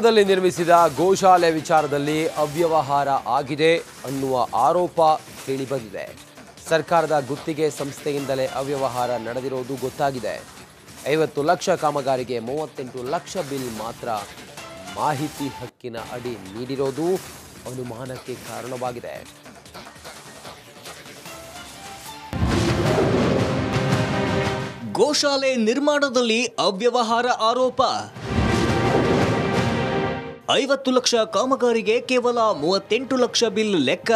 ದಲ್ಲಿ ನಿರ್ಮಿಸಿದ ಗೋಶಾಲೆ ವಿಚಾರದಲ್ಲಿ ಅವ್ಯವಹಾರ ಆಗಿದೆ ಅನ್ನುವ ಆರೋಪ ಕೇಳಿಬಂದಿದೆ. ಸರ್ಕಾರದ ಗುತ್ತಿಗೆ ಸಂಸ್ಥೆಯಿಂದಲೇ ಅವ್ಯವಹಾರ ನಡೆದಿರುವುದು ಗೊತ್ತಾಗಿದೆ. 50 ಲಕ್ಷ ಕಾಮಗಾರಿಗೆ 38 ಲಕ್ಷ ಬಿಲ್ ಮಾತ್ರ ಮಾಹಿತಿ ಹಕ್ಕಿನ ಅಡಿ ನೀಡಿರೋದು ಅನುಮಾನಕ್ಕೆ ಕಾರಣವಾಗಿದೆ. ಗೋಶಾಲೆ ನಿರ್ಮಾಣದಲ್ಲಿ ಅವ್ಯವಹಾರ ಆರೋಪ. 50 ಲಕ್ಷ ಕಾಮಗಾರಿಗೆ ಕೇವಲ 38 ಲಕ್ಷ ಬಿಲ್ ಲೆಕ್ಕ.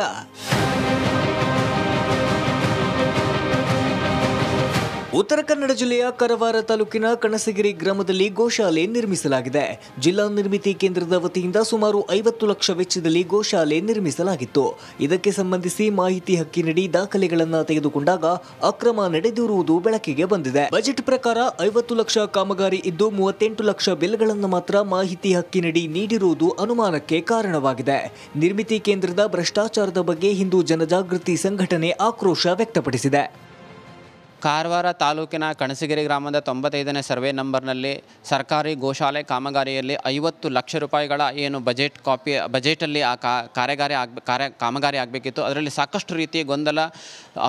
ಉತ್ತರ ಕನ್ನಡ ಜಿಲ್ಲೆಯ ಕರವಾರ ತಾಲೂಕಿನ ಕಣಸಗಿರಿ ಗ್ರಾಮದಲ್ಲಿ ಗೋಶಾಲೆ ನಿರ್ಮಿಸಲಾಗಿದೆ. ಜಿಲ್ಲಾ ನಿರ್ಮಿತಿ ಕೇಂದ್ರದ ವತಿಯಿಂದ ಸುಮಾರು 50 ಲಕ್ಷ ವೆಚ್ಚದಲ್ಲಿ ಗೋಶಾಲೆ ನಿರ್ಮಿಸಲಾಗಿತ್ತು. ಇದಕ್ಕೆ ಸಂಬಂಧಿಸಿ ಮಾಹಿತಿ ಹಕ್ಕಿನಡಿ ದಾಖಲೆಗಳನ್ನು ತೆಗೆದುಕೊಂಡಾಗ ಅಕ್ರಮ ನಡೆದಿರುವುದು ಬೆಳಕಿಗೆ ಬಂದಿದೆ. ಬಜೆಟ್ ಪ್ರಕಾರ 50 ಲಕ್ಷ ಕಾಮಗಾರಿ ಇದ್ದು 38 ಲಕ್ಷ ಬಿಲ್ಗಳನ್ನು ಮಾತ್ರ ಮಾಹಿತಿ ಹಕ್ಕಿನಡಿ ನೀಡಿರುವುದು ಅನುಮಾನಕ್ಕೆ ಕಾರಣವಾಗಿದೆ. ನಿರ್ಮಿತಿ ಕೇಂದ್ರದ ಭ್ರಷ್ಟಾಚಾರದ ಬಗ್ಗೆ ಹಿಂದೂ ಜನಜಾಗೃತಿ ಸಂಘಟನೆ ಆಕ್ರೋಶ ವ್ಯಕ್ತಪಡಿಸಿದೆ. ಕಾರವಾರ ತಾಲೂಕಿನ ಕಣಸಗಿರಿ ಗ್ರಾಮದ 95ನೇ ಸರ್ವೆ ನಂಬರ್ನಲ್ಲಿ ಸರ್ಕಾರಿ ಗೋಶಾಲೆ ಕಾಮಗಾರಿಯಲ್ಲಿ 50 ಲಕ್ಷ ರೂಪಾಯಿಗಳ ಏನು ಬಜೆಟಲ್ಲಿ ಆ ಕಾಮಗಾರಿ ಆಗಬೇಕಿತ್ತು. ಅದರಲ್ಲಿ ಸಾಕಷ್ಟು ರೀತಿಯ ಗೊಂದಲ,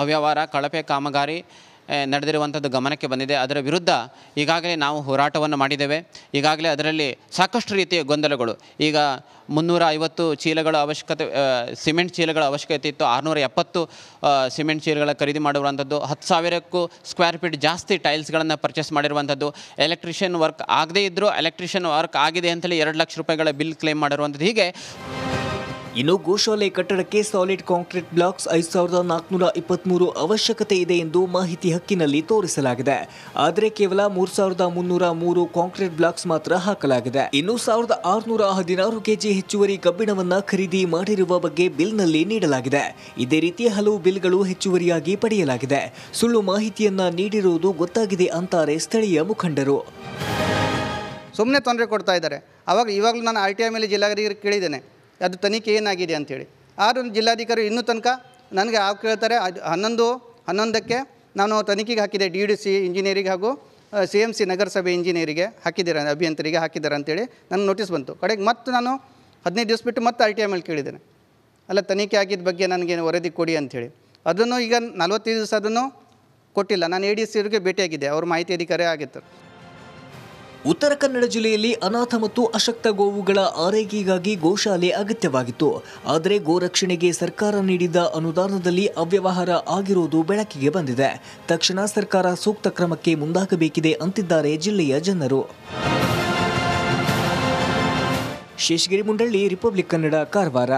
ಅವ್ಯವಹಾರ, ಕಳಪೆ ಕಾಮಗಾರಿ ನಡೆದಿರುವಂಥದ್ದು ಗಮನಕ್ಕೆ ಬಂದಿದೆ. ಅದರ ವಿರುದ್ಧ ಈಗಾಗಲೇ ನಾವು ಹೋರಾಟವನ್ನು ಮಾಡಿದ್ದೇವೆ. ಈಗಾಗಲೇ ಅದರಲ್ಲಿ ಸಾಕಷ್ಟು ರೀತಿಯ ಗೊಂದಲಗಳು. ಈಗ 350 ಚೀಲಗಳ ಅವಶ್ಯಕತೆ, ಸಿಮೆಂಟ್ ಚೀಲಗಳ ಅವಶ್ಯಕತೆ ಇತ್ತು. 670 ಸಿಮೆಂಟ್ ಚೀಲಗಳ ಖರೀದಿ ಮಾಡಿರುವಂಥದ್ದು. 10,000ಕ್ಕೂ ಸ್ಕ್ವೇರ್ ಫೀಟ್ ಜಾಸ್ತಿ ಟೈಲ್ಸ್ಗಳನ್ನು ಪರ್ಚೇಸ್ ಮಾಡಿರುವಂಥದ್ದು. ಎಲೆಕ್ಟ್ರಿಷಿಯನ್ ವರ್ಕ್ ಆಗದೇ ಇದ್ದರೂ ಎಲೆಕ್ಟ್ರಿಷಿಯನ್ ವರ್ಕ್ ಆಗಿದೆ ಅಂತೇಳಿ 2 ಲಕ್ಷ ರೂಪಾಯಿಗಳ ಬಿಲ್ ಕ್ಲೇಮ್ ಮಾಡಿರುವಂಥದ್ದು. ಹೀಗೆ ಇನ್ನು ಗೋಶಾಲೆ ಕಟ್ಟಡಕ್ಕೆ ಸಾಲಿಡ್ ಕಾಂಕ್ರೀಟ್ ಬ್ಲಾಕ್ಸ್ 5423 ಅವಶ್ಯಕತೆ ಇದೆ ಎಂದು ಮಾಹಿತಿ ಹಕ್ಕಿನಲ್ಲಿ ತೋರಿಸಲಾಗಿದೆ. ಆದರೆ ಕೇವಲ 3303 ಕಾಂಕ್ರೀಟ್ ಬ್ಲಾಕ್ಸ್ ಮಾತ್ರ ಹಾಕಲಾಗಿದೆ. ಇನ್ನು 1616 ಕೆಜಿ ಹೆಚ್ಚುವರಿ ಕಬ್ಬಿಣವನ್ನ ಖರೀದಿ ಮಾಡಿರುವ ಬಗ್ಗೆ ಬಿಲ್ನಲ್ಲಿ ನೀಡಲಾಗಿದೆ. ಇದೇ ರೀತಿ ಹಲವು ಬಿಲ್ಗಳು ಹೆಚ್ಚುವರಿಯಾಗಿ ಪಡೆಯಲಾಗಿದೆ. ಸುಳ್ಳು ಮಾಹಿತಿಯನ್ನ ನೀಡಿರುವುದು ಗೊತ್ತಾಗಿದೆ ಅಂತಾರೆ ಸ್ಥಳೀಯ ಮುಖಂಡರು. ಸುಮ್ಮನೆ ತೊಂದರೆ ಕೊಡ್ತಾ ಇದ್ದಾರೆ. ಇವಾಗಲೂ ನಾನು RTI ಮೇಲೆ ಜಿಲ್ಲಾಧಿಕಾರಿ ಕೇಳಿದ್ದೇನೆ, ಅದು ತನಿಖೆ ಏನಾಗಿದೆ ಅಂಥೇಳಿ. ಆದರೂ ಜಿಲ್ಲಾಧಿಕಾರಿ ಇನ್ನೂ ತನಕ ನನಗೆ ಕೇಳ್ತಾರೆ. 11ಕ್ಕೆ ನಾನು ತನಿಖೆಗೆ ಹಾಕಿದೆ, DDC ಇಂಜಿನಿಯರಿಗೆ ಹಾಗೂ CMC ನಗರಸಭೆ ಇಂಜಿನಿಯರಿಗೆ ಹಾಕಿದ್ದಾರೆ, ಅಭಿಯಂತರಿಗೆ ಹಾಕಿದ್ದಾರೆ ಅಂತೇಳಿ ನನಗೆ ನೋಟಿಸ್ ಬಂತು. ಕಡೆಗೆ ಮತ್ತೆ ನಾನು 15 ದಿವಸ ಬಿಟ್ಟು ಮತ್ತೆ RTI ಮೇಲೆ ಕೇಳಿದ್ದೇನೆ, ಅಲ್ಲ ತನಿಖೆ ಆಗಿದ್ದ ಬಗ್ಗೆ ನನಗೆ ವರದಿ ಕೊಡಿ ಅಂಥೇಳಿ. ಅದನ್ನು ಈಗ 45 ದಿವಸ ಅದನ್ನು ಕೊಟ್ಟಿಲ್ಲ. ನಾನು ADC ಅವರಿಗೆ ಭೇಟಿಯಾಗಿದ್ದೆ, ಅವ್ರ ಮಾಹಿತಿ ಅಧಿಕಾರಿ ಆಗಿತ್ತು. ಉತ್ತರ ಕನ್ನಡ ಜಿಲ್ಲೆಯಲ್ಲಿ ಅನಾಥ ಮತ್ತು ಅಶಕ್ತ ಗೋವುಗಳ ಆರೈಕೆಗಾಗಿ ಗೋಶಾಲೆ ಅಗತ್ಯವಾಗಿತ್ತು. ಆದರೆ ಗೋರಕ್ಷಣೆಗೆ ಸರ್ಕಾರ ನೀಡಿದ್ದ ಅನುದಾನದಲ್ಲಿ ಅವ್ಯವಹಾರ ಆಗಿರುವುದು ಬೆಳಕಿಗೆ ಬಂದಿದೆ. ತಕ್ಷಣ ಸರ್ಕಾರ ಸೂಕ್ತ ಕ್ರಮಕ್ಕೆ ಮುಂದಾಗಬೇಕಿದೆ ಅಂತಿದ್ದಾರೆ ಜಿಲ್ಲೆಯ ಜನರು. ಶೇಷಗಿರಿ ಮುಂಡಳ್ಳಿ, ರಿಪಬ್ಲಿಕ್ ಕನ್ನಡ, ಕಾರವಾರ.